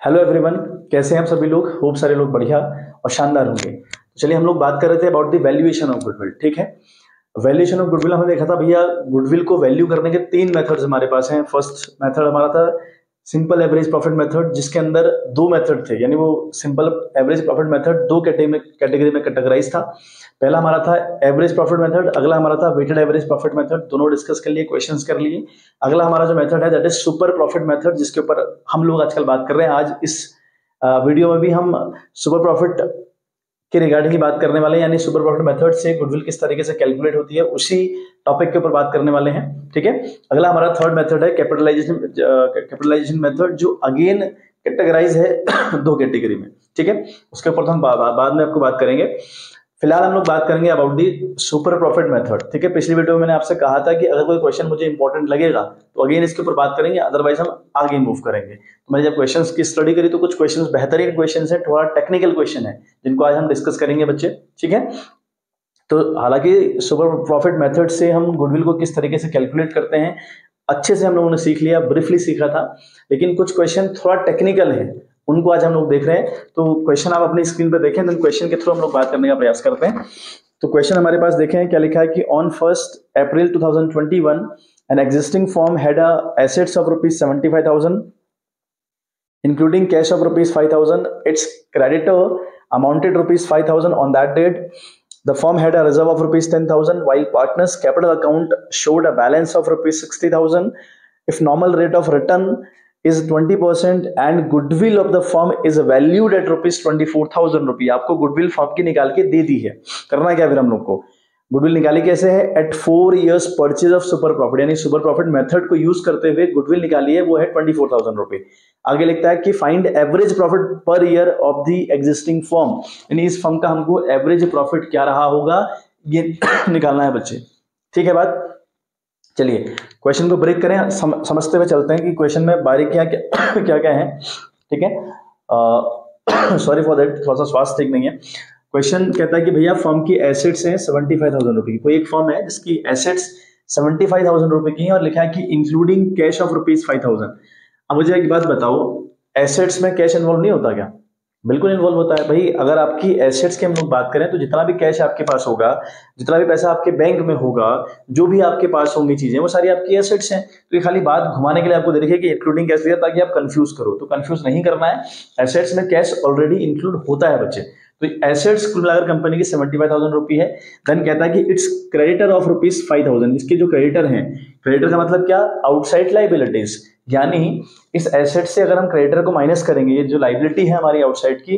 Hello everyone, कैसे हैं आप सभी लोग। होप सारे लोग बढ़िया और शानदार होंगे। तो चलिए, हम लोग बात कर रहे थे about the valuation of goodwill. ठीक है, वैल्यूएशन ऑफ गुडविल हमने देखा था भैया। गुडविल को वैल्यू करने के तीन मेथड्स हमारे पास हैं। फर्स्ट मेथड हमारा था सिंपल एवरेज प्रॉफिट मेथड, जिसके अंदर दो मेथड थे, यानी वो सिंपल एवरेज प्रॉफिट मेथड दो कैटेगरी में कैटेगराइज था। पहला हमारा था एवरेज प्रॉफिट मेथड, अगला हमारा था वेटेड एवरेज प्रॉफिट मेथड। दोनों डिस्कस कर लिए, क्वेश्चंस कर लिए। अगला हमारा जो मेथड है that is super profit method, जिसके ऊपर हम लोग आजकल बात कर रहे हैं। आज इस वीडियो में भी हम सुपर प्रॉफिट के रिगार्डिंग ही बात करने वाले हैं, यानी सुपर प्रॉफिट मेथड से गुडविल किस तरीके से कैलकुलेट होती है, उसी टॉपिक के ऊपर बात करने वाले हैं। ठीक है, अगला हमारा थर्ड मेथड है कैपिटलाइजेशन मेथड, जो अगेन कैटेगराइज है दो कैटेगरी में। ठीक है, उसके ऊपर तो हम बाद में आपको बात करेंगे। फिलहाल हम लोग बात करेंगे about the super profit method. ठीक है, पिछली वीडियो में मैंने आपसे कहा था कि अगर कोई क्वेश्चन मुझे इंपॉर्टेंट लगेगा तो अगेन इसके ऊपर बात करेंगे, अदरवाइज हम आगे मूव करेंगे। तो मैंने जब क्वेश्चंस की स्टडी करी तो कुछ क्वेश्चंस बेहतरीन क्वेश्चंस हैं, थोड़ा टेक्निकल क्वेश्चन है, जिनको आज हम डिस्कस करेंगे बच्चे। ठीक है, तो हालांकि सुपर प्रॉफिट मेथड से हम गुडविल को किस तरीके से कैलकुलेट करते हैं अच्छे से हम लोगों ने सीख लिया, ब्रीफली सीखा था। लेकिन कुछ क्वेश्चन थोड़ा टेक्निकल है, उनको आज हम लोग देख रहे हैं। तो क्वेश्चन आप अपनी स्क्रीन पे देखें, देन क्वेश्चन के थ्रू हम लोग बात करने का प्रयास करते हैं। तो क्वेश्चन हमारे पास देखें क्या लिखा है कि on 1 April 2021 an existing firm had assets of ₹75,000 including cash of ₹5,000. Its creditor amounted ₹5,000 on that date. The firm had a reserve of ₹10,000 while partners capital account showed a balance of ₹60,000. If normal rate of return is 20% and goodwill of the firm is valued at ₹24,000, आपको goodwill firm की निकाल के दे दी है। करना क्या फिर हम लोग को, गुडविल निकाली कैसे है, at 4 years purchase of super profit, यानी सुपर प्रॉफिट मेथड को यूज करते हुए गुडविल निकाली है, वो है ₹24,000। आगे लिखता है कि find average profit per year of the existing firm, यानी इस फर्म का हमको एवरेज प्रॉफिट क्या रहा होगा ये निकालना है बच्चे। ठीक है बात, चलिए क्वेश्चन को ब्रेक करें, समझते हुए चलते हैं कि क्वेश्चन में बारीकियां क्या क्या है। ठीक है, सॉरी फॉर दैट, थोड़ा सा स्वास्थ्य ठीक नहीं है। क्वेश्चन कहता है कि भैया फर्म की एसेट्स हैं ₹75,000 की। कोई एक फर्म है जिसकी एसेट्स ₹75,000 की है और लिखा है कि इंक्लूडिंग कैश ऑफ ₹5,000। अब मुझे एक बात बताओ, एसेट्स में कैश इन्वॉल्व नहीं होता क्या? बिल्कुल इन्वॉल्व होता है भाई। अगर आपकी एसेट्स की हम लोग बात करें तो जितना भी कैश आपके पास होगा, जितना भी पैसा आपके बैंक में होगा, जो भी आपके पास होंगी चीजें, वो सारी आपकी एसेट्स हैं। तो ये खाली बात घुमाने के लिए आपको दे रखिए कि इंक्लूडिंग कैश दिया, ताकि आप कंफ्यूज करो, तो कंफ्यूज नहीं करना है। एसेट्स में कैश ऑलरेडी इंक्लूड होता है बच्चे। तो एसेट्स कुल मिलाकर कंपनी की ₹75,000 है। देन कहता है कि इट्स क्रेडिटर ऑफ ₹5,000, इसके जो क्रेडिटर हैं, क्रेडिटर का मतलब क्या, आउटसाइड लाइबिलिटीज, यानी इस एसेट से अगर हम क्रेडिटर को माइनस करेंगे, ये जो लाइबिलिटी है हमारी आउटसाइड की,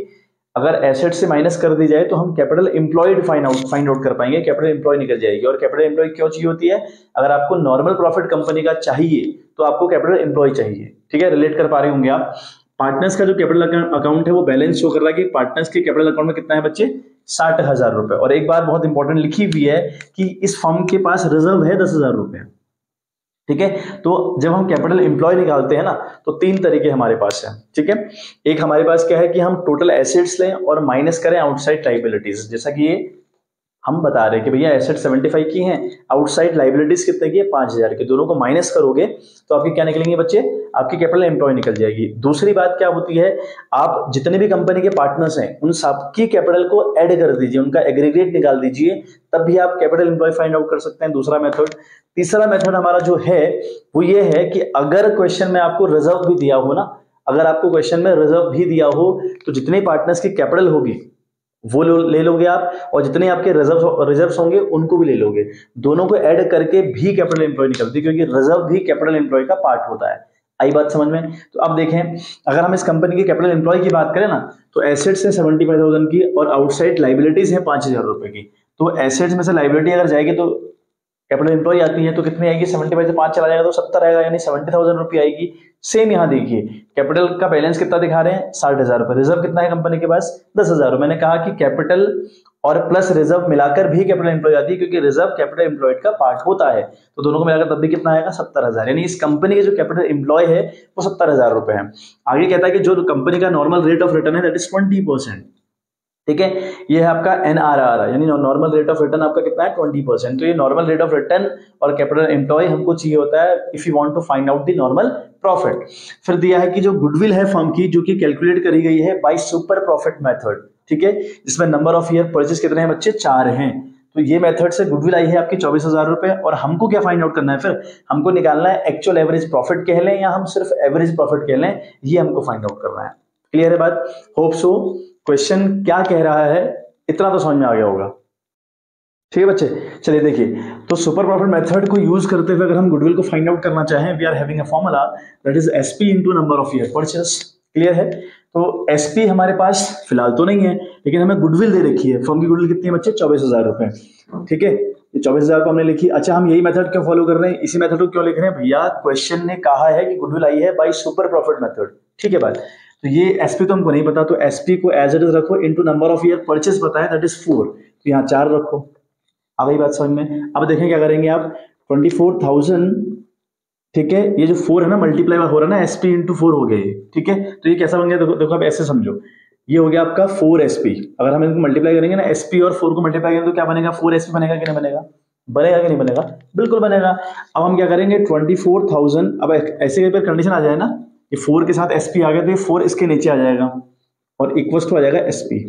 अगर एसेट से माइनस कर दी जाए तो हम कैपिटल एम्प्लॉयड फाइंड आउट कर पाएंगे, कैपिटल एम्प्लॉय निकल जाएगी। और कैपिटल एम्प्लॉय क्यों चाहिए होती है, अगर आपको नॉर्मल प्रॉफिट कंपनी का चाहिए तो आपको कैपिटल एम्प्लॉय चाहिए। ठीक है, रिलेट कर पा रहे होंगे आप। पार्टनर्स का जो कैपिटल अकाउंट है वो बैलेंस शो कर रहा है कि पार्टनर्स के कैपिटल अकाउंट में कितना है बच्चे, ₹60,000। और एक बात बहुत इंपॉर्टेंट लिखी हुई है कि इस फर्म के पास रिजर्व है ₹10,000। ठीक है, तो जब हम कैपिटल एम्प्लॉय निकालते हैं ना, तो तीन तरीके हमारे पास है। ठीक है, एक हमारे पास क्या है कि हम टोटल एसेट्स लें और माइनस करें आउटसाइड लाइबिलिटीज, जैसा कि ये हम बता रहे हैं कि भैया एसेट 75 की हैं, आउटसाइड लाइबिलिटीज कितने की है, 5,000 की। दोनों को माइनस करोगे तो आपके क्या निकलेंगे बच्चे, आपकी कैपिटल एम्प्लॉय निकल जाएगी। दूसरी बात क्या होती है, आप जितने भी कंपनी के पार्टनर्स हैं उन सबकी कैपिटल को ऐड कर दीजिए, उनका एग्रीगेट निकाल दीजिए, तब भी आप कैपिटल एम्प्लॉय फाइंड आउट कर सकते हैं। दूसरा मेथड। तीसरा मेथड हमारा जो है वो ये है कि अगर क्वेश्चन में आपको रिजर्व भी दिया हो ना, अगर आपको क्वेश्चन में रिजर्व भी दिया हो तो जितने पार्टनर्स की कैपिटल होगी वो ले लोगे आप, और जितने आपके रिजर्व्स होंगे उनको भी ले लोगे। दोनों को ऐड करके भी कैपिटल एम्प्लॉय निकलती है, क्योंकि रिजर्व भी कैपिटल एम्प्लॉय का पार्ट होता है। आई बात समझ में? तो अब देखें, अगर हम इस कंपनी के कैपिटल एम्प्लॉय की बात करें ना, तो एसेट्स है 75,000 की और आउटसाइड लाइबिलिटीज है ₹5,000 की। तो एसेट्स में से लाइबिलिटी अगर जाएगी तो कैपिटल एम्प्लॉय आती है, तो कितनी आएगी, 75 से 5 चला जाएगा तो 70 आएगा, यानी ₹70,000 आएगी। सेम यहाँ देखिए, कैपिटल का बैलेंस कितना दिखा रहे हैं, ₹60,000। रिजर्व कितना है कंपनी के पास, ₹10,000। मैंने कहा कि कैपिटल और प्लस रिजर्व मिलाकर भी कैपिटल एम्प्लॉय आती है, क्योंकि रिजर्व कैपिटल एम्प्लॉयड का पार्ट होता है। तो दोनों को मिलाकर तब भी कितना आएगा, 70,000। यानी इस कंपनी के जो कैपिटल एम्प्लॉय है वो ₹70,000 है। आगे कहता है कि जो कंपनी का नॉर्मल रेट ऑफ रिटर्न है दैट इज 20%। ठीक है, ये है आपका NRR, यानी नॉर्मल रेट ऑफ रिटर्न आपका कितना है, 20%। तो ये नॉर्मल रेट ऑफ रिटर्न और कैपिटल एम्प्लॉय हमको चाहिए होता है if you want to find out the normal profit. फिर दिया है कि जो गुडविल है फर्म की, जो कि कैलकुलेट करी गई है बाय सुपर प्रॉफिट मेथड, ठीक है, इसमें नंबर ऑफ ईयर परचेज कितने हैं बच्चे, 4 हैं। तो ये मेथड से गुडविल आई है आपकी 24,000 रुपए, और हमको क्या फाइंड आउट करना है, फिर हमको निकालना है एक्चुअल एवरेज प्रॉफिट कह लें या हम सिर्फ एवरेज प्रॉफिट कह लें, ये हमको फाइंड आउट करना है। क्लियर है बात? होप सो क्वेश्चन क्या कह रहा है इतना तो समझ में आ गया होगा। ठीक है बच्चे, चलिए देखिए, तो सुपर प्रॉफिट मेथड को यूज करते हुए अगर हम गुडविल को फाइंड आउट करना चाहें, we are having a formula that is SP into number of year purchase. Clear है? तो एसपी हमारे पास फिलहाल तो नहीं है, लेकिन हमें गुडविल दे रखी है। फर्म की गुडविल कितनी है बच्चे, 24,000 रुपए। ठीक है, ये 24,000 को हमने लिखी। अच्छा, हम यही मेथड क्यों फॉलो कर रहे हैं, इसी मेथड को क्यों लिख रहे हैं भैया, क्वेश्चन ने कहा है कि गुडविल आई है बाय सुपर प्रॉफिट मेथड। ठीक है बात, तो ये एसपी तो हमको नहीं पता, तो एसपी को एज इट इज रखो, into number of year purchase पता है दैट इज 4, तो यहाँ 4 रखो। आ गई बात समझ में? अब देखें क्या करेंगे आप, 24,000, ठीक है, ये जो 4 है ना मल्टीप्लाई हो रहा है ना, एसपी इंटू 4 हो गया ये। ठीक है, तो ये कैसा बन गया, देखो आप ऐसे समझो, ये हो गया आपका 4 एसपी। अगर हम इनको मल्टीप्लाई करेंगे ना, एसपी और 4 को मल्टीप्लाई करेंगे तो क्या बनेगा, 4 एसपी बनेगा कि नहीं बनेगा, बनेगा कि नहीं बनेगा, बिल्कुल बनेगा। अब हम क्या करेंगे, 24,000, अब ऐसे कंडीशन आ जाए ना, ये 4 के साथ एसपी आ गया तो ये 4 इसके नीचे आ जाएगा और इक्वल टू आ जाएगा एसपी।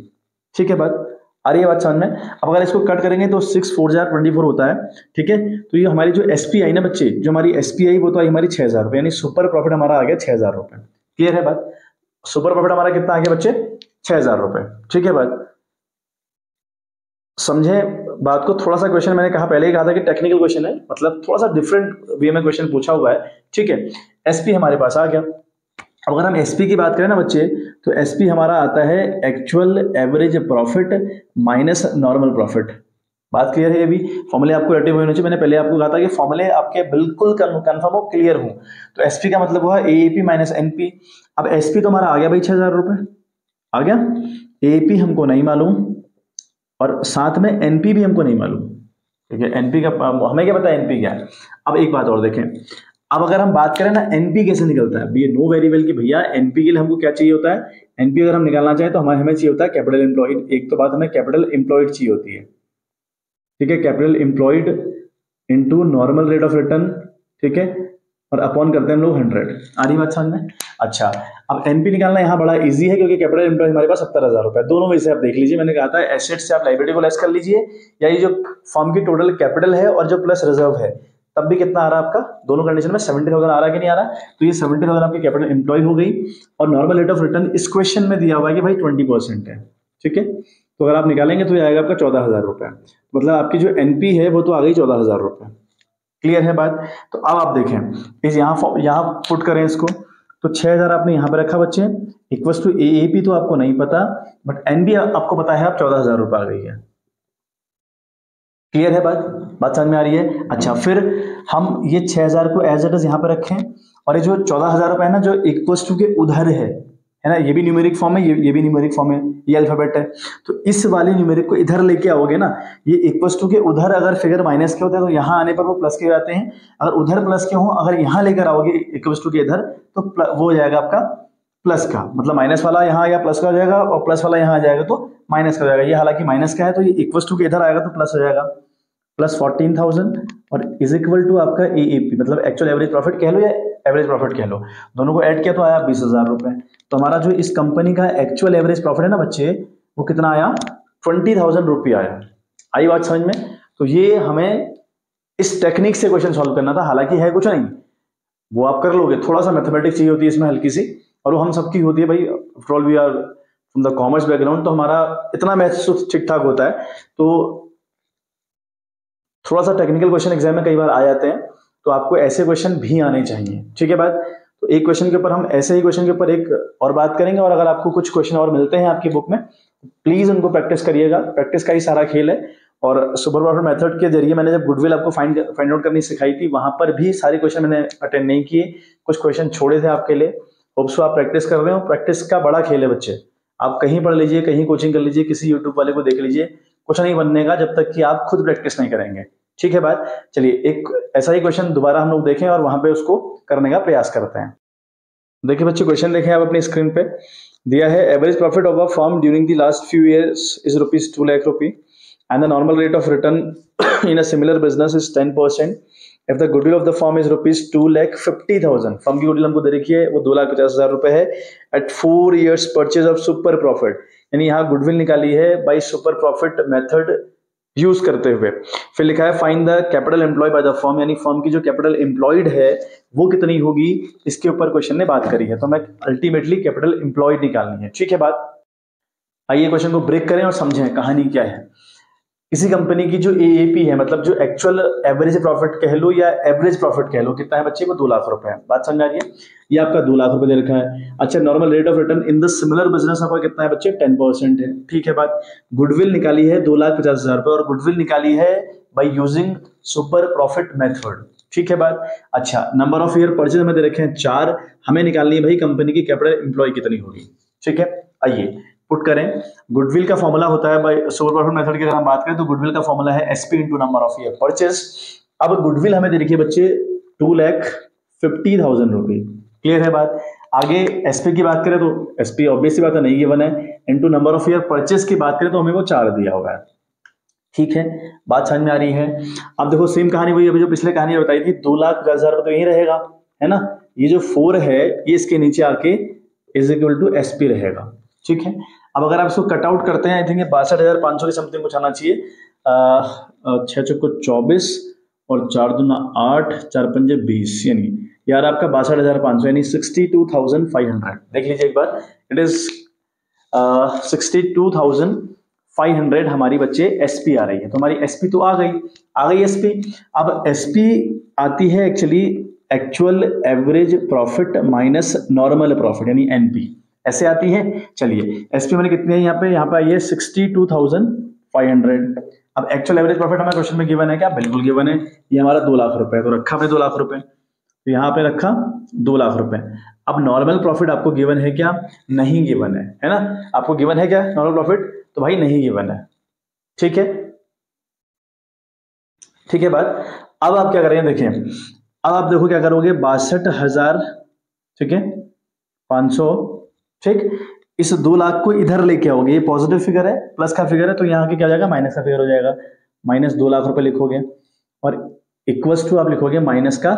ठीक है बात, आ रही है बात समझ में? अब अगर इसको कट करेंगे तो 6 4 जार 24 होता है। ठीक है, तो ये हमारी जो एसपी आई ना बच्चे, जो हमारी एसपी आई वो तो आई हमारी 6,000 रुपए, यानी सुपर प्रॉफिट हमारा आ गया 6,000 रुपए। क्लियर है बात? सुपर प्रॉफिट हमारा कितना आ गया बच्चे, 6,000 रुपए। ठीक है बात, समझे बात को? थोड़ा सा क्वेश्चन मैंने कहा पहले ही कहा था कि टेक्निकल क्वेश्चन है, मतलब थोड़ा सा डिफरेंट वे में क्वेश्चन पूछा हुआ है। ठीक है, एसपी हमारे पास आ गया। अब अगर हम एसपी की बात करें ना बच्चे, तो एसपी हमारा आता है actual average profit minus normal profit. बात क्लियर है? ये भी फॉर्मूले आपको रटे हुए होने चाहिए। मैंने पहले आपको कहा था कि फॉर्मूले आपके बिल्कुल कंफर्म हो, क्लियर हो। तो एसपी का मतलब हुआ एएपी माइनस एनपी। अब एसपी तो हमारा आ गया भाई 6,000 रुपए आ गया, एएपी हमको नहीं मालूम और साथ में एनपी भी हमको नहीं मालूम। ठीक है, एनपी का हमें क्या पता है एनपी क्या है। अब एक बात और देखें, अब अगर हम बात करें ना एनपी कैसे निकलता है, ये नो वेरिएबल की भैया एनपी के लिए हमको क्या चाहिए होता है, एनपी अगर हम निकालना चाहें तो हमें चाहिए होता है कैपिटल एम्प्लॉयड। एक तो बात हमें कैपिटल एम्प्लॉयड चाहिए होती है। ठीक है, capital employed into normal rate of return. ठीक है, और अपॉन करते हैं हम लोग 100। आ रही बात समझ में? अच्छा, अब एनपी निकालना यहाँ बड़ा इजी है क्योंकि कैपिटल एम्प्लॉय हमारे पास 70,000 रुपए। दोनों में से आप देख लीजिए, मैंने कहा था एसेट से आप लाइबिलिटी को लेस कर लीजिए, या ये जो फर्म की टोटल कैपिटल है और जो प्लस रिजर्व है, तब भी कितना आ रहा है आपका, दोनों कंडीशन में 70,000 आ रहा है कि नहीं आ रहा? तो ये 70,000 आपकी कैपिटल एम्प्लॉय हो गई, और नॉर्मल रेट ऑफ रिटर्न इस क्वेश्चन में दिया हुआ है कि भाई 20% है। ठीक है, तो अगर आप निकालेंगे तो ये आएगा आपका 14,000 रुपए, मतलब आपकी जो एनपी है वो तो आ गई 14,000 रुपए। क्लियर है बात? तो अब आप देखें, इस यहाँ पुट करें इसको, तो 6,000 आपने यहाँ पे रखा बच्चे, इक्वल टू एएपी तो आपको नहीं पता, बट एनबी आपको पता है, आप 14,000 रुपए आ गई है। क्लियर है बात समझ में आ रही है? अच्छा, फिर हम ये 6,000 को एज इट इज यहाँ पे रखें, और ये जो 14,000 रुपए है ना, जो इक्वल टू के उधर है ना, ये भी न्यूमेरिक फॉर्म है, ये भी न्यूमेरिक फॉर्म है, ये अल्फाबेट है, तो इस वाले न्यूमेरिक को इधर लेके आओगे ना, ये इक्वल टू के उधर अगर फिगर माइनस के होते हैं तो यहाँ आने पर वो प्लस के आते हैं, अगर उधर प्लस के हों, अगर यहाँ लेकर आओगे इक्वल टू के इधर, तो वो हो जाएगा आपका प्लस का, मतलब माइनस वाला यहाँ या प्लस का हो जाएगा, और प्लस वाला यहाँ आ जाएगा तो माइनस का हो जाएगा। ये हालांकि माइनस का है, तो ये इक्वल टू के इधर आएगा तो प्लस हो जाएगा, प्लस 14,000 और इज इक्वल टू आपका एएपी, मतलब एक्चुअल एवरेज प्रॉफिट कह लो या एवरेज प्रॉफिट कह लो, दोनों को ऐड किया तो आया 20,000 रुपए। तो हमारा जो इस कंपनी का एक्चुअल एवरेज प्रॉफिट है ना बच्चे, वो कितना आया, 20,000 रुपये आया। आई बात समझ में? तो ये हमें इस टेक्निक से क्वेश्चन सॉल्व करना था, हालांकि है कुछ नहीं, वो आप कर लोगे, थोड़ा सा मैथमेटिक्स चाहिए होती है इसमें हल्की सी, और वो हम सबकी होती है भाई, after all we are from the commerce background, तो हमारा इतना मैथ्स ठीक ठाक होता है, तो थोड़ा सा टेक्निकल क्वेश्चन एग्जाम में कई बार आ जाते हैं, तो आपको ऐसे क्वेश्चन भी आने चाहिए। ठीक है बात? तो एक क्वेश्चन के ऊपर हम ऐसे ही क्वेश्चन के ऊपर एक और बात करेंगे, और अगर आपको कुछ क्वेश्चन और मिलते हैं आपकी बुक में, प्लीज उनको प्रैक्टिस करिएगा, प्रैक्टिस का ही सारा खेल है। और सुपर प्रॉफिट मेथड के जरिए मैंने जब गुडविल आपको फाइंड आउट करनी सिखाई थी, वहां पर भी सारे क्वेश्चन मैंने अटेंड नहीं किए, कुछ क्वेश्चन छोड़े थे आपके लिए। होप सो आप प्रैक्टिस कर रहे हो, प्रैक्टिस का बड़ा खेल है बच्चे, आप कहीं पढ़ लीजिए, कहीं कोचिंग कर लीजिए, किसी यूट्यूब वाले को देख लीजिए, कुछ नहीं बनने का जब तक कि आप खुद प्रैक्टिस नहीं करेंगे। ठीक है बात? चलिए एक ऐसा ही क्वेश्चन दोबारा हम लोग देखें और वहां पे उसको करने का प्रयास करते हैं। देखिए बच्चे, क्वेश्चन देखें आप अपनी स्क्रीन पे, दिया है average profit of a firm during the last few years is ₹2 lakh and the normal rate of return in a similar business is 10%, if the goodwill of the firm is ₹2,50,000, firm की goodwill हमको दे रखी है वो 2,50,000 रुपए है at 4 years purchase of super profit, यानी यहाँ गुडविल निकाली है by super profit method use करते हुए। फिर लिखा है find the capital employ by the firm, यानी फर्म की जो कैपिटल एम्प्लॉयड है वो कितनी होगी, इसके ऊपर क्वेश्चन ने बात करी है। तो हमें अल्टीमेटली कैपिटल एम्प्लॉयड निकालनी है, ठीक है बात। आइए क्वेश्चन को ब्रेक करें और समझें कहानी क्या है। किसी कंपनी की जो एएपी है, मतलब जो एक्चुअल एवरेज प्रॉफिट कह लो या एवरेज प्रॉफिट कह लो, कितना है बच्चे, वो 2 लाख रुपए है। बात समझ आ रही है, ये आपका 2 लाख रुपए दे रखा है। अच्छा, normal rate of return in the similar business आपका कितना है बच्चे, 10% है, ठीक है बात। गुडविल निकाली है 2,50,000 रुपए और गुडविल निकाली है by using super profit method, ठीक है बात। अच्छा, नंबर ऑफ ईयर परचेज हमें दे रखे हैं 4, हमें निकालनी है भाई कंपनी की कैपिटल एम्प्लॉय कितनी होगी, ठीक है। आइए पुट करें। गुडविल का फॉर्मूला होता है बाय सुपर प्रॉफिट मेथड की अगर हम बात करें तो गुडविल का फॉर्मूला है SP into number of year purchase. अब गुडविल हमें दे रखिए बच्चे 2,50,000 रुपए, क्लियर है बात। आगे एसपी की बात करें तो एसपी ऑब्वियसली बात है नहीं गिवन है, into number of year purchase की बात करें तो हमें वो 4 दिया हुआ है, ठीक है। बात समझ में आ रही है। अब देखो सेम कहानी वही अभी जो पिछले कहानी बताई थी, 2,50,000 रुपए तो यही रहेगा, है ना। ये जो 4 है ये इसके नीचे आके इज इक्वल टू एसपी रहेगा, ठीक है। अब अगर आप इसको कट आउट करते हैं, आई थिंक 62,500 की समथिंग कुछ आना चाहिए। 6 चौको 24 और 4 दूना 8, 4 पंजे 20, यानी यार आपका 62,500 यानी 62,500। देख लीजिए एक बार, इट इज 62,500 हमारी बच्चे एसपी आ रही है। तो हमारी एसपी तो आ गई एसपी। अब एसपी आती है actually actual average profit minus normal profit, यानी एनपी, ऐसे आती है। चलिए एसपी मैंने कितनी है यहाँ पे आई है 62,500। अब एक्चुअल एवरेज प्रॉफिट हमारे क्वेश्चन में गिवन है क्या, बिल्कुल गिवन है। ये हमारा 2 लाख रुपए, तो रखा हमने 2 लाख रुपए, तो यहाँ पे रखा 2 लाख रुपए। अब नॉर्मल प्रॉफिट आपको गिवन है क्या, नहीं गिवन है ना। आपको गिवन है क्या नॉर्मल प्रॉफिट, तो भाई नहीं गिवन है, ठीक है, ठीक है बात। अब आप क्या करेंगे देखिए, अब आप देखो क्या करोगे, 62,000, ठीक है, 500, ठीक। इस 2 लाख को इधर लेके आओगे, ये पॉजिटिव फिगर है, प्लस का फिगर है, तो यहाँ के क्या हो जाएगा, माइनस का फिगर हो जाएगा। माइनस 2 लाख रुपए लिखोगे और इक्वल्स टू आप लिखोगे माइनस का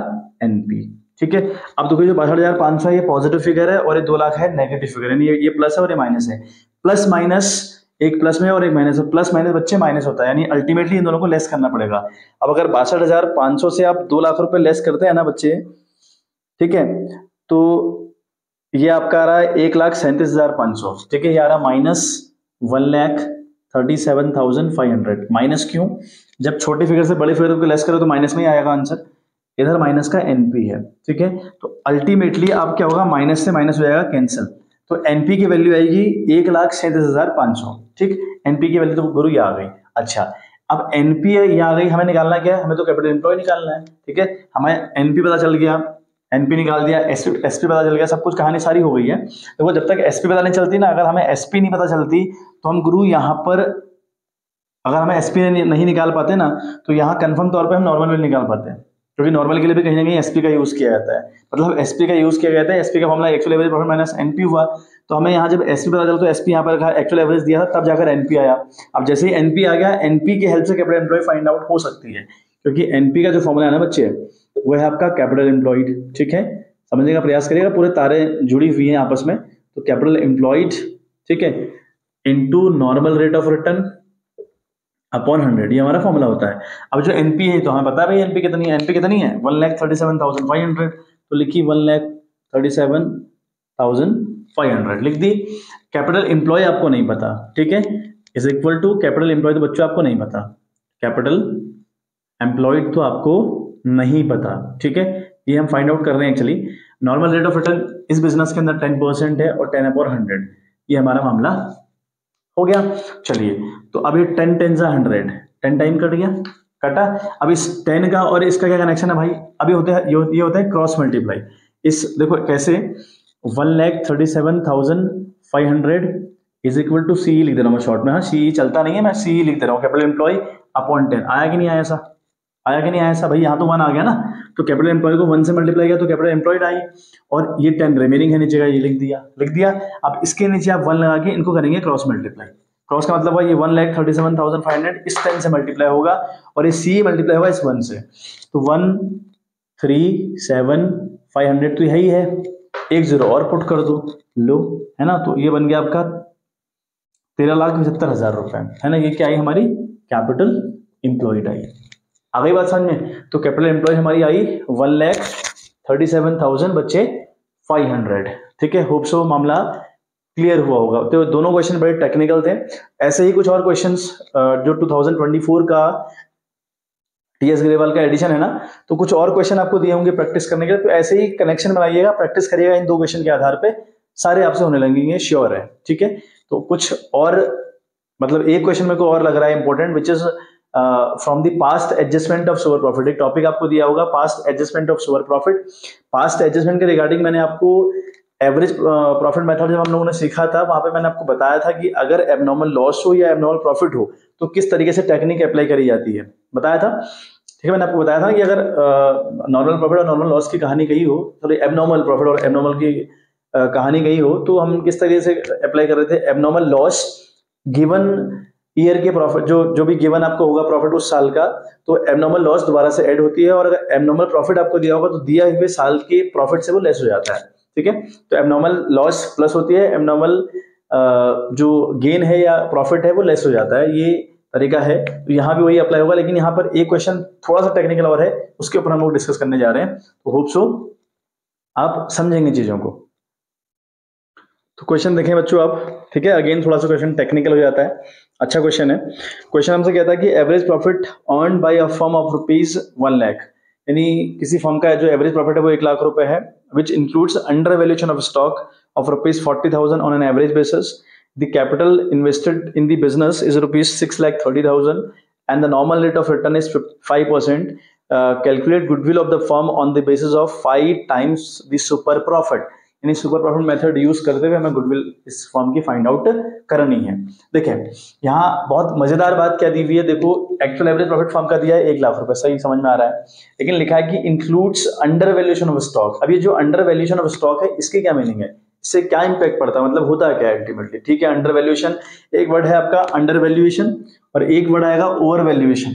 एनपी, ठीक है। अब देखो जो 62,500 ये पॉजिटिव फिगर है और ये 2 लाख है नेगेटिव फिगर, यानी ये प्लस है और ये माइनस है। प्लस माइनस, एक प्लस में और एक माइनस, प्लस माइनस बच्चे माइनस होता है, यानी अल्टीमेटली इन दोनों को लेस करना पड़ेगा। अब अगर 62,500 से आप 2 लाख रुपए लेस करते हैं ना बच्चे, ठीक है, तो ये आपका आ रहा है 1,37,500, ठीक है। ये आ रहा माइनस 1,37,500। माइनस क्यों, जब छोटे फिगर से बड़े फिगर को लेस करो तो माइनस में ही आएगा आंसर, इधर माइनस का एनपी है, ठीक है। तो अल्टीमेटली अब क्या होगा, माइनस से माइनस हो जाएगा कैंसिल, तो एनपी की वैल्यू आएगी 1,37,500, ठीक। एनपी की वैल्यू तो गुरु ये आ गई। अच्छा, अब एनपी ये आ गई, हमें निकालना क्या है, हमें तो कैपिटल एम्प्लॉय निकालना है, ठीक है। हमें एनपी पता चल गया, एनपी निकाल दिया, एसपी पता चल गया, सब कुछ कहानी सारी हो गई है। देखो जब तक एसपी पता नहीं चलती ना, अगर हमें एसपी नहीं पता चलती तो हम गुरु यहाँ पर, अगर हमें एसपी नहीं निकाल पाते ना, तो यहाँ कंफर्म तौर पे हम नॉर्मल बिल निकाल पाते हैं, क्योंकि नॉर्मल के लिए भी कहीं ना कहीं एसपी का यूज किया जाता है। मतलब एसपी का यूज किया गया था, एसपी का formula actual average profit minus NP हुआ, तो हमें यहाँ जब एसपी पता चला तो एसपी यहाँ पर एक्चुअल एवरेज दिया था, तब जाकर एनपी आया। अब जैसे ही एनपी आ गया, एनपी की हेल्प से कैपिटल एम्प्लॉय फाइंड आउट हो सकती है, क्योंकि एनपी का जो फॉर्मूला है ना बच्चे, वो है आपका कैपिटल एम्प्लॉयड, ठीक है। समझने का प्रयास करिएगा, पूरे तारे जुड़ी हुई हैं आपस में। तो कैपिटल एम्प्लॉयड, ठीक है, into normal rate of return upon 100, ये हमारा फॉर्मूला होता है। अब जो एनपी है तो हमें पता है भाई एनपी कितनी है, एनपी कितनी है 1,37,500, तो लिखी 1,37,500 लिख दी। कैपिटल एम्प्लॉय आपको नहीं पता, ठीक है, is equal to capital employ तो बच्चों आपको नहीं पता, कैपिटल एम्प्लॉयड तो आपको नहीं पता, ठीक है। ये हम फाइंड आउट कर रहे हैं actually. Normal rate of return इस बिजनेस के अंदर 10% है और 10/100, ये हमारा मामला हो गया। चलिए, तो अब ये 10 10 100, 10 टाइम कट गया, कटा। अब इस 10 का और इसका क्या कनेक्शन है भाई, अभी होता है ये होता है क्रॉस मल्टीप्लाई। इस देखो कैसे, 1,37,500 इज इक्वल टू सी लिख दे रहा हूँ मैं शॉर्ट में, हाँ सी चलता नहीं है, मैं सी लिख दे रहा हूँ, कैपिटल एम्प्लॉय अपॉन 10। आया कि नहीं आया ऐसा, आया कि नहीं आया ऐसा भाई, यहाँ तो 1 आ गया ना, तो कैपिटल एम्प्लॉय को 1 से मल्टीप्लाई किया तो कैपिटल एम्प्लॉयड आई, और ये 10 रिमेनिंग है नीचे का, ये लिख दिया। अब इसके नीचे आप 1 लगा के इनको करेंगे क्रॉस मल्टीप्लाई। क्रॉस का मतलब है ये 1,37,500 इस 10 से मल्टीप्लाई होगा और ये C मल्टीप्लाई होगा इस 1 से, तो 1,37,500 तो यही है, एक जीरो और पुट कर दो, लो, है ना, तो ये बन गया आपका 13,75,000 रुपए, है ना। ये क्या आई हमारी कैपिटल एम्प्लॉयड आई। आ गई बात समझ में। तो कैपिटल एम्प्लॉयड हमारी आई 1,37,000 बच्चे 500, ठीक है। होप सो मामला क्लियर हुआ होगा। तो दोनों क्वेश्चन बड़े टेक्निकल थे। ऐसे ही कुछ और क्वेश्चंस जो 2024 का टीएस ग्रेवाल का एडिशन है ना, तो कुछ और क्वेश्चन आपको दिए होंगे प्रैक्टिस करने के लिए, तो ऐसे ही कनेक्शन बनाइएगा, प्रैक्टिस करिएगा, इन 2 क्वेश्चन के आधार पे सारे आपसे होने लगेंगे, श्योर है, ठीक है। तो कुछ और मतलब एक क्वेश्चन मेरे को और लग रहा है important, which is from the past adjustment of super profit. एक टॉपिक आपको दिया होगा past adjustment of super profit. Past adjustment के रिगार्डिंग मैंने आपको एवरेज प्रॉफिट मेथड जब हम लोगों ने सीखा था, वहां पे मैंने आपको बताया था कि अगर एबनॉर्मल लॉस हो या एबनॉर्मल प्रॉफिट हो तो किस तरीके से टेक्निक अप्लाई करी जाती है, बताया था, ठीक है। मैंने आपको बताया था कि अगर नॉर्मल प्रॉफिट और नॉर्मल लॉस की कहानी कही हो, सॉरी एबनॉर्मल प्रॉफिट और एबनॉर्मल की कहानी कही हो, तो हम किस तरीके से अप्लाई कर रहे थे। एबनॉर्मल लॉस गिवन ईयर के प्रॉफिट, जो भी गिवन आपको होगा प्रॉफिट उस साल का, तो एबनॉर्मल लॉस दोबारा से ऐड होती है, और अगर एबनॉर्मल प्रॉफिट आपको दिया होगा तो दिया हुए साल के प्रॉफिट से वो लेस हो जाता है, ठीक है। तो एबनॉर्मल लॉस प्लस होती है, एबनॉर्मल जो गेन है या प्रॉफिट है वो लेस हो जाता है, ये तरीका है। तो यहाँ भी वही अप्लाई होगा, लेकिन यहाँ पर एक क्वेश्चन थोड़ा सा टेक्निकल और है, उसके ऊपर हम लोग डिस्कस करने जा रहे हैं, तो होप सो आप समझेंगे चीजों को। तो क्वेश्चन देखें बच्चों आप, ठीक है। अगेन थोड़ा सा क्वेश्चन टेक्निकल हो जाता है, अच्छा क्वेश्चन है। क्वेश्चन हमसे कहता है कि average profit earned by a firm of ₹1 lakh, यानी किसी फर्म का जो एवरेज प्रॉफिट है वो 1 लाख रुपए है, which includes under valuation of stock of ₹40,000 on an average basis. The capital invested in the business is ₹6,30,000 and the normal rate of return is 5%. Calculate goodwill of the firm on the basis of 5 times the super profit. यानी super profit method use करते हुए हमें goodwill इस firm की find out करनी है। देखें यहाँ बहुत मजेदार बात क्या दी हुई है, देखो एक्चुअल एवरेज प्रॉफिट फर्म का दिया है 1 लाख रुपए, सही समझ में आ रहा है, लेकिन लिखा है कि includes under valuation of stock. अब ये जो अंडर वैल्यूएशन ऑफ स्टॉक है, इसके क्या मीनिंग है, इससे क्या इंपैक्ट पड़ता है, मतलब होता है क्या अल्टीमेटली, ठीक है। अंडर वैल्यूएशन, एक वर्ड है आपका अंडर वैल्यूएशन और एक वर्ड आएगा ओवर वैल्यूएशन,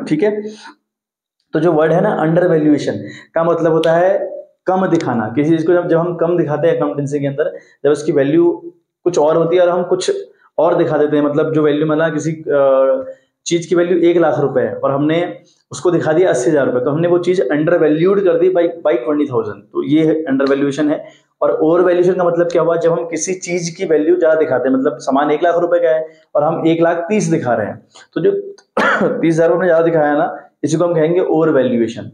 ठीक है। तो जो वर्ड है ना अंडर वैल्यूएशन का मतलब होता है कम दिखाना किसी चीज को। जब हम कम दिखाते हैं अकाउंटेंसी के अंदर, जब उसकी वैल्यू कुछ और होती है और हम कुछ और दिखा देते हैं, मतलब जो वैल्यू मतलब किसी चीज की वैल्यू 1 लाख रुपए है और हमने उसको दिखा दिया 80,000 रुपए, तो हमने वो चीज अंडर वैल्यूड कर दी बाई 20,000, तो ये अंडर वैल्यूएशन है। और ओवर वैल्यूएशन का मतलब क्या हुआ, जब हम किसी चीज की वैल्यू ज्यादा दिखाते हैं, मतलब सामान 1 लाख रुपए का है और हम 1,30,000 दिखा रहे हैं, तो जो 30,000 रुपए ज्यादा दिखाया है ना, इसी को हम कहेंगे ओवर वैल्यूएशन।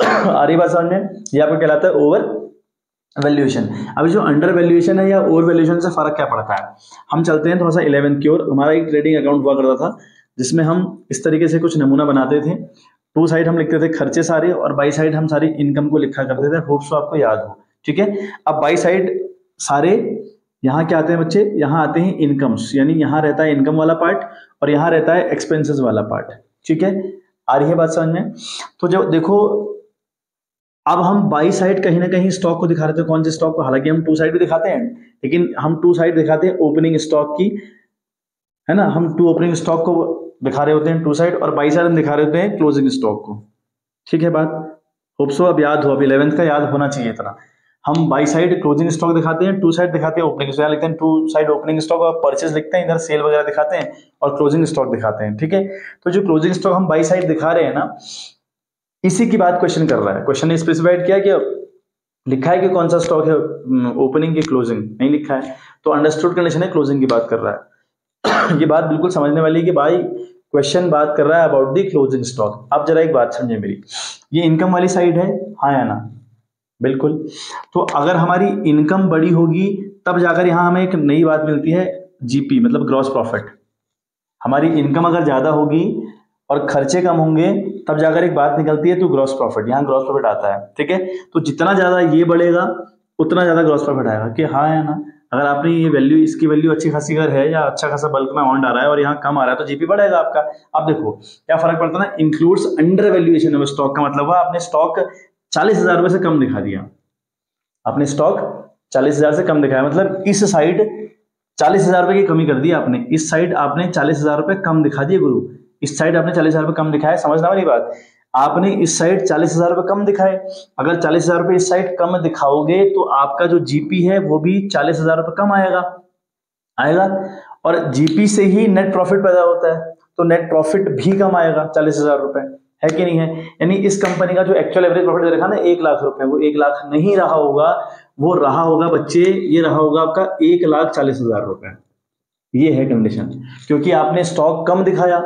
आ रही बात समझ में, ये आपको कहलाता है ओवर वैल्यूएशन। अभी जो अंडर वैल्यूएशन है या ओवर वैल्यूएशन से फर्क क्या पड़ता है, हम चलते हैं थोड़ा सा 11th की ओर। हमारा एक ट्रेडिंग अकाउंट हुआ करता था जिसमें हम इस तरीके से कुछ नमूना बनाते थे। टू साइड हम लिखते थे खर्चे सारे और बाई साइड हम सारी इनकम को लिखा करते थे, होप सो आपको याद हो, ठीक है। अब बाई साइड सारे यहाँ क्या आते हैं बच्चे, यहाँ आते हैं इनकम्स, यानी यहाँ रहता है इनकम वाला पार्ट और यहाँ रहता है एक्सपेंसेस वाला पार्ट, ठीक है। आ रही है बात समझ में। तो जो देखो अब हम बाई साइड कहीं ना कहीं स्टॉक को दिखा रहे थे, कौन से स्टॉक को, हालांकि हम टू साइड भी दिखाते हैं, लेकिन हम टू साइड दिखाते हैं ओपनिंग स्टॉक की, है ना। हम टू ओपनिंग स्टॉक को दिखा रहे होते हैं टू साइड, और बाई साइड हम दिखा रहे होते हैं क्लोजिंग स्टॉक को, ठीक है बात। होप सो अब याद हो, अब 11th का याद होना चाहिए इतना। हम बाई साइड क्लोजिंग स्टॉक दिखाते हैं, टू साइड दिखाते हैं ओपनिंग स्टॉक, लिखते हैं टू साइड ओपनिंग स्टॉक और परचेज लिखते हैं, इधर सेल वगैरह दिखाते हैं और क्लोजिंग स्टॉक दिखाते हैं, ठीक है। तो जो क्लोजिंग स्टॉक हम बाई साइड दिखा रहे हैं ना, इसी की बात क्वेश्चन कर रहा है। क्वेश्चन ने स्पेसिफाइड किया कि लिखा है कि कौन सा स्टॉक है, ओपनिंग की क्लोजिंग नहीं लिखा है, तो अंडरस्टूड कंडीशन है क्लोजिंग की बात कर रहा है। ये बात बिल्कुल समझने वाली है कि भाई क्वेश्चन बात कर रहा है अबाउट दी क्लोजिंग स्टॉक। अब जरा एक बात समझे मेरी, ये इनकम वाली साइड है, हाँ या ना, बिल्कुल। तो अगर हमारी इनकम बड़ी होगी तब जाकर यहां हमें एक नई बात मिलती है, जीपी मतलब ग्रॉस प्रॉफिट। हमारी इनकम अगर ज्यादा होगी और खर्चे कम होंगे तब जाकर एक बात निकलती है तो ग्रॉस प्रॉफिट, यहाँ ग्रॉस प्रॉफिट आता है, ठीक है। तो जितना ज्यादा ये बढ़ेगा उतना ज्यादा ग्रॉस प्रॉफिट आएगा, कि हाँ या ना। अगर आपने ये वैल्यू, इसकी वैल्यू अच्छी खासी अगर है या अच्छा खासा बल्क में अमाउंट आ रहा है और यहाँ कम आ रहा है तो जीपी बढ़ेगा आपका। अब देखो क्या फर्क पड़ता है ना, includes under valuation of stock का मतलब हुआ आपने स्टॉक 40,000 रुपए से कम दिखा दिया, आपने स्टॉक 40,000 से कम दिखाया, मतलब इस साइड 40,000 रुपए की कमी कर दी आपने, इस साइड आपने 40,000 रुपए कम दिखा दिए गुरु, इस साइड आपने 40,000 रुपए कम दिखाया, समझना वाली बात, आपने इस साइड 40,000 रुपए कम दिखाए। अगर 40,000 रुपए इस साइड कम दिखाओगे तो आपका जो जीपी है वो भी 40,000 रुपए कम आएगा। और जीपी से ही नेट प्रॉफिट पैदा होता है, तो नेट प्रॉफिट भी कम आएगा 40,000 रुपए, है कि नहीं है। यानी इस कंपनी का जो एक्चुअल एवरेज प्रॉफिट देखा ना 1 लाख रुपए, वो 1 लाख नहीं रहा होगा, वो रहा होगा बच्चे, ये रहा होगा आपका 1,40,000 रुपए। ये है कंडीशन, क्योंकि आपने स्टॉक कम दिखाया,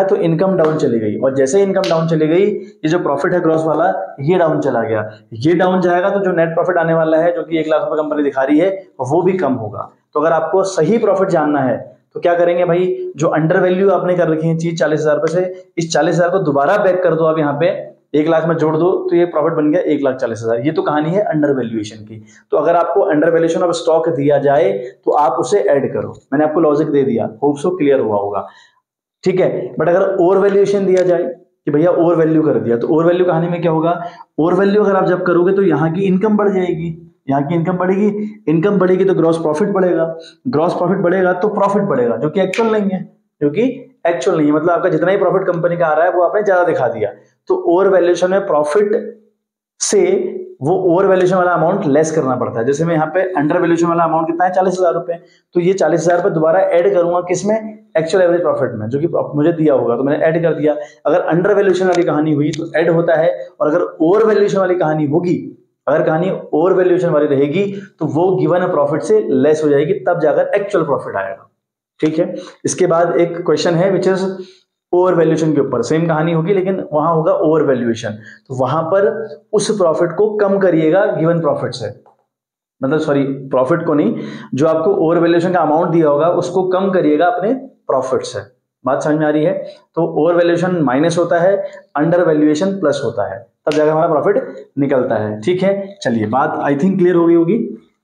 तो इनकम डाउन चली गई, और जैसे इनकम डाउन चली गई, ये जो प्रॉफिट है ग्रॉस वाला ये डाउन चला गया, ये डाउन जाएगा तो जो नेट प्रॉफिट आने वाला है जो कि 1 लाख रुपए कंपनी दिखा रही है वो भी कम होगा। तो अगर आपको सही प्रॉफिट जानना है तो क्या करेंगे भाई, जो अंडर वैल्यू आपने कर रखी है चीज 40,000 रुपए से, इस 40,000 को दोबारा बैक कर दो आप यहाँ पे 1 लाख में जोड़ दो, तो ये प्रॉफिट बन गया 1,40,000। ये तो कहानी है अंडर वैल्यूएशन की। तो अगर आपको अंडर वैल्यूएशन ऑफ स्टॉक दिया जाए तो आप उसे ऐड करो, मैंने आपको लॉजिक दे दिया, होप सो क्लियर हुआ होगा, ठीक है। बट अगर ओवर वैल्यूएशन दिया जाए कि भैया ओवर वैल्यू कर दिया, तो ओवर वैल्यू कहानी में क्या होगा, ओवर वैल्यू अगर आप जब करोगे तो यहाँ की इनकम बढ़ जाएगी, यहाँ की इनकम बढ़ेगी तो ग्रॉस प्रॉफिट बढ़ेगा, तो प्रॉफिट बढ़ेगा, जो कि एक्चुअल नहीं है, मतलब आपका जितना ही प्रॉफिट कंपनी का आ रहा है वो आपने ज्यादा दिखा दिया। तो ओवर वैल्यूएशन में प्रॉफिट से वो ओवर वैल्यूएशन वाला अमाउंट लेस करना पड़ता है। जैसे मैं यहाँ पे अंडर वैल्यूएशन वाला अमाउंट कितना है 40,000 रुपए, तो ये 40,000 रुपए दोबारा ऐड करूंगा किसमें, एक्चुअल एवरेज प्रॉफिट में, जो कि मुझे दिया होगा, तो मैंने ऐड कर दिया। अगर अंडर वैल्यूएशन वाली कहानी हुई तो ऐड होता है, और अगर ओवर वैल्यूएशन वाली कहानी होगी, अगर कहानी ओवर वैल्यूएशन वाली रहेगी तो वो गिवन प्रॉफिट से लेस हो जाएगी, तब जाकर एक्चुअल प्रॉफिट आएगा, ठीक है। इसके बाद एक क्वेश्चन है विच इज ओवर वैल्यूएशन के ऊपर, सेम कहानी होगी लेकिन वहां होगा ओवर वैल्यूएशन, तो वहां पर उस प्रॉफिट को कम करिएगा गिवन प्रॉफिट से, मतलब सॉरी प्रॉफिट को नहीं, जो आपको ओवर वैल्यूएशन का अमाउंट दिया होगा उसको कम करिएगा अपने प्रॉफिट से। बात समझ में आ रही है। तो ओवर वैल्यूएशन माइनस होता है, अंडर वैल्यूएशन प्लस होता है, तब जाकर हमारा प्रॉफिट निकलता है, ठीक है। चलिए बात आई थिंक क्लियर हो गई होगी,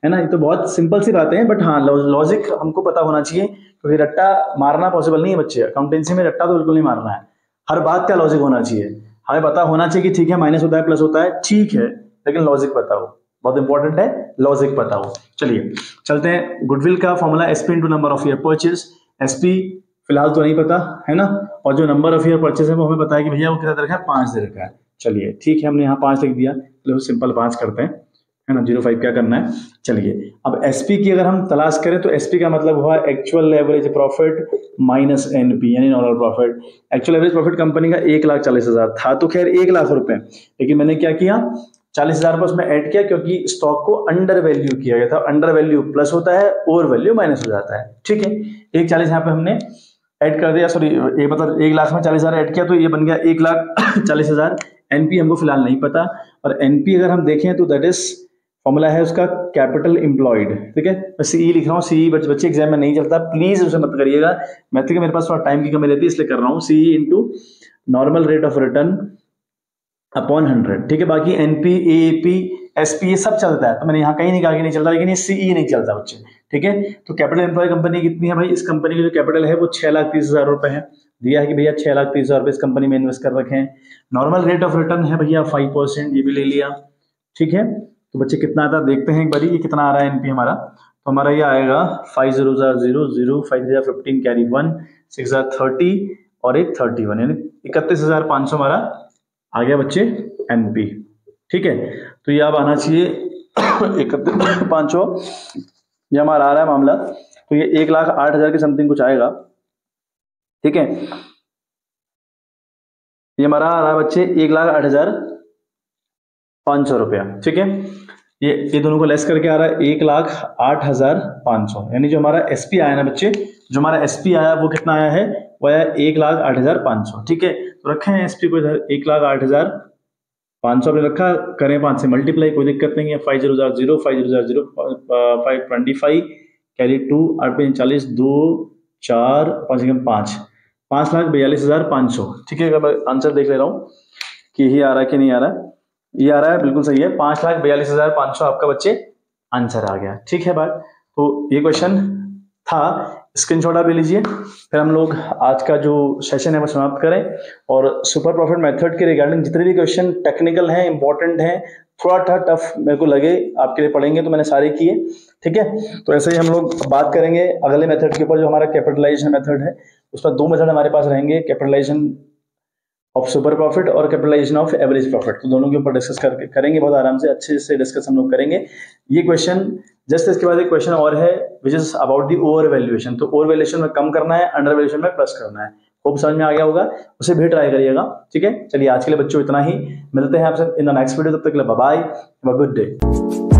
है ना। ये तो बहुत सिंपल सी बातें हैं, बट हाँ लॉजिक हमको पता होना चाहिए, क्योंकि रट्टा मारना पॉसिबल नहीं है बच्चे, अकाउंटेंसी में रट्टा तो बिल्कुल नहीं मारना है, हर बात का लॉजिक होना चाहिए, हमें पता होना चाहिए कि ठीक है माइनस होता है प्लस होता है, ठीक है, लेकिन लॉजिक पता हो, बहुत इंपॉर्टेंट है लॉजिक पता हो। चलिए चलते हैं, गुडविल का formula SP into number of year purchase, SP फिलहाल तो नहीं पता है ना, और जो नंबर ऑफ ईयर परचेज है वो हमें पता है कि भैया वो कितना दे रखा है, 5 दे रखा है। चलिए ठीक है, हमने यहाँ 5 लिख दिया, चलो सिंपल 5 करते हैं, है ना, 05 क्या करना है। चलिए अब एसपी की अगर हम तलाश करें तो एसपी का मतलब हुआ actual average profit minus NP यानी normal profit. Actual average profit company का 1,40,000 था, तो खैर 1 लाख रुपए, लेकिन मैंने क्या किया 40,000 रुपए उसमें ऐड किया, क्योंकि स्टॉक को अंडर वैल्यू किया गया था, अंडर वैल्यू प्लस होता है, ओवर वैल्यू माइनस हो जाता है, ठीक है। 1,40,000 यहाँ पे हमने ऐड कर दिया, सॉरी ये मतलब 1 लाख में 40,000 ऐड किया, तो ये बन गया 1,40,000। एनपी हमको फिलहाल नहीं पता, और एनपी अगर हम देखें तो दैट इज फॉर्मूला है उसका कैपिटल एम्प्लॉयड, ठीक है। मैं सीई लिख रहा हूँ, सीई बच्चे एग्जाम में नहीं चलता, प्लीज उसे मत करिएगा, मैथ के मेरे पास थोड़ा टाइम की कमी रहती है इसलिए कर रहा हूँ। CE into normal rate of return upon 100, ठीक है। बाकी एनपी, एएपी, एसपी ये सब चलता है, तो मैंने यहाँ कहीं नहीं कहा कि नहीं चलता, लेकिन ये सीई नहीं चलता बच्चे, ठीक है। तो कैपिटल एम्प्लॉय कंपनी कितनी है भाई, इस कंपनी की जो कैपिटल है वो 6,30,000 रुपए है, दिया है कि भैया 6,30,000 रुपए इस कंपनी में इन्वेस्ट कर रखे हैं। नॉर्मल रेट ऑफ रिटर्न है भैया 5%, ये भी ले लिया, ठीक है। तो बच्चे कितना आता है देखते हैं एक बारी, ये कितना आ रहा है एनपी हमारा, तो हमारा ये आएगा 5,000 5,015 कैरी 1 6,30 और एक 31, यानी 31,500 हमारा आ गया बच्चे एनपी, ठीक है। तो ये अब आना चाहिए 31,500, ये हमारा आ रहा है मामला, तो ये 1,08,000 के समथिंग कुछ आएगा, ठीक है। ये हमारा आ रहा है बच्चे 1,08,500 रुपया, ठीक है। ये दोनों को लेस करके आ रहा है 1,08,500, यानी जो हमारा एसपी आया ना बच्चे, जो हमारा एसपी आया वो कितना आया है, वो आया 1,08,500, ठीक है। तो रखे हैं एसपी को इधर 1,08,500 आपने रखा, करें 5 से मल्टीप्लाई, कोई दिक्कत नहीं है। 5,000 5,000 525 कैरी 2 8 40 2 4 5 5,42,500, ठीक है। मैं आंसर देख ले रहा हूँ कि ये आ रहा है कि नहीं आ रहा है, ये आ रहा है, बिल्कुल सही है, 5,42,500 आपका बच्चे आंसर आ गया, ठीक है बात। तो ये क्वेश्चन था, स्क्रीनशॉट आप ले लीजिए, फिर हम लोग आज का जो सेशन है वो समाप्त करें। और सुपर प्रॉफिट मेथड के रिगार्डिंग जितने भी क्वेश्चन टेक्निकल हैं, इंपॉर्टेंट हैं, थोड़ा टफ मेरे को लगे आपके लिए पढ़ेंगे तो मैंने सारे किए, ठीक है। तो ऐसे ही हम लोग बात करेंगे अगले मेथड के ऊपर, जो हमारा कैपिटलाइजेशन मेथड है। उसमें दो मेथड हमारे पास रहेंगे, कैपिटलाइजेशन ऑफ सुपर प्रॉफिट और कैपिटलाइजेशन ऑफ एवरेज प्रॉफिट। तो दोनों के ऊपर डिस्कस करेंगे बहुत आराम से, अच्छे से डिस्कस हम लोग करेंगे ये क्वेश्चन। जस्ट इसके बाद एक क्वेश्चन और है which is about the over valuation. तो ओवर वैल्यूएशन में कम करना है, अंडर वैल्यूएशन में प्लस करना है। होप समझ में आ गया होगा, उसे भी ट्राई करिएगा, ठीक है। चलिए आज के लिए बच्चों इतना ही, मिलते हैं आपसे इन द नेक्स्ट वीडियो, तब तक के लिए bye bye, have a good day.